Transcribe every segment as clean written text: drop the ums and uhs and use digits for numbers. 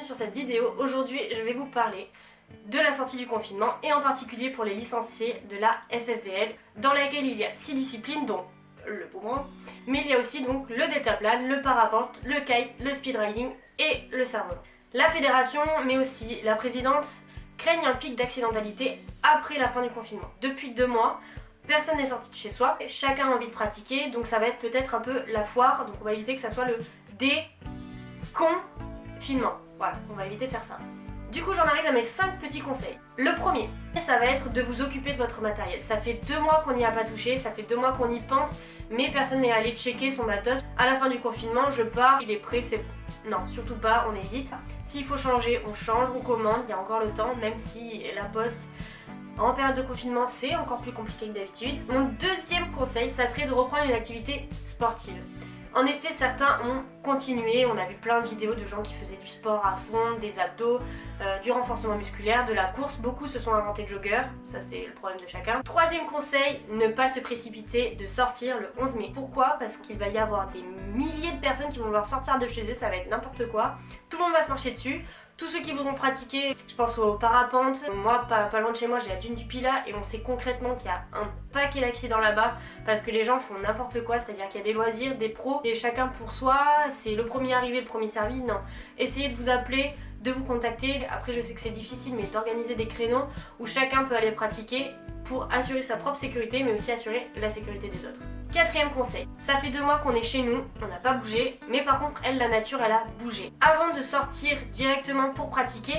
sur cette vidéo. Aujourd'hui je vais vous parler de la sortie du confinement et en particulier pour les licenciés de la FFVL dans laquelle il y a 6 disciplines dont le boomerang, mais il y a aussi donc le deltaplane, le parapente, le kite, le speedriding et le cerf-volant. La fédération mais aussi la présidente craignent un pic d'accidentalité après la fin du confinement. Depuis 2 mois, personne n'est sorti de chez soi, chacun a envie de pratiquer, donc ça va être peut-être un peu la foire, donc on va éviter que ça soit le déconfinement. Voilà, on va éviter de faire ça. Du coup, j'en arrive à mes 5 petits conseils. Le premier, ça va être de vous occuper de votre matériel. Ça fait 2 mois qu'on n'y a pas touché, ça fait 2 mois qu'on y pense, mais personne n'est allé checker son matos. À la fin du confinement, je pars, il est prêt, c'est bon. Non, surtout pas, on évite. S'il faut changer, on change, on commande, il y a encore le temps, même si la poste en période de confinement c'est encore plus compliqué que d'habitude. Mon deuxième conseil, ça serait de reprendre une activité sportive. En effet, certains ont continué, on a vu plein de vidéos de gens qui faisaient du sport à fond, des abdos, du renforcement musculaire, de la course. Beaucoup se sont inventés joggers, ça c'est le problème de chacun. Troisième conseil, ne pas se précipiter de sortir le 11 mai. Pourquoi? Parce qu'il va y avoir des milliers de personnes qui vont vouloir sortir de chez eux, ça va être n'importe quoi. Tout le monde va se marcher dessus. Tous ceux qui voudront pratiquer, je pense aux parapentes. Moi, pas loin de chez moi, j'ai la dune du Pilat et on sait concrètement qu'il y a un paquet d'accidents là-bas parce que les gens font n'importe quoi, c'est-à-dire qu'il y a des loisirs, des pros, et chacun pour soi, c'est le premier arrivé, le premier servi. Non, essayez de vous appeler, de vous contacter. Après, je sais que c'est difficile, mais d'organiser des créneaux où chacun peut aller pratiquer pour assurer sa propre sécurité, mais aussi assurer la sécurité des autres. Quatrième conseil, ça fait 2 mois qu'on est chez nous, on n'a pas bougé, mais par contre, elle, la nature, elle a bougé. Avant de sortir directement pour pratiquer,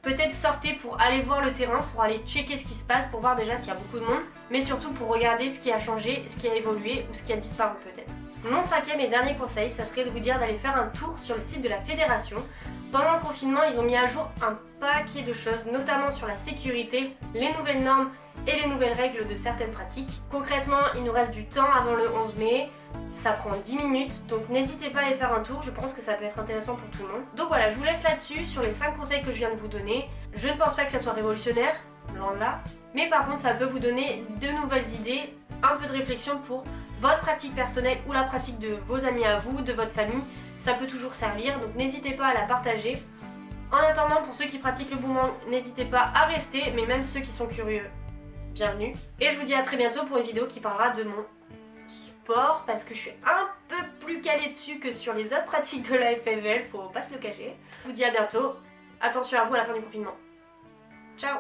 peut-être sortez pour aller voir le terrain, pour aller checker ce qui se passe, pour voir déjà s'il y a beaucoup de monde, mais surtout pour regarder ce qui a changé, ce qui a évolué ou ce qui a disparu peut-être. Mon 5e et dernier conseil, ça serait de vous dire d'aller faire un tour sur le site de la fédération. Pendant le confinement, ils ont mis à jour un paquet de choses, notamment sur la sécurité, les nouvelles normes et les nouvelles règles de certaines pratiques. Concrètement, il nous reste du temps avant le 11 mai, ça prend 10 minutes, donc n'hésitez pas à aller faire un tour, je pense que ça peut être intéressant pour tout le monde. Donc voilà, je vous laisse là-dessus, sur les 5 conseils que je viens de vous donner. Je ne pense pas que ça soit révolutionnaire, loin de là, mais par contre ça peut vous donner de nouvelles idées, un peu de réflexion pour votre pratique personnelle ou la pratique de vos amis à vous, de votre famille, ça peut toujours servir, donc n'hésitez pas à la partager. En attendant, pour ceux qui pratiquent le boomerang, n'hésitez pas à rester, mais même ceux qui sont curieux, bienvenue. Et je vous dis à très bientôt pour une vidéo qui parlera de mon sport, parce que je suis un peu plus calée dessus que sur les autres pratiques de la FFVL, faut pas se le cacher. Je vous dis à bientôt, attention à vous à la fin du confinement. Ciao!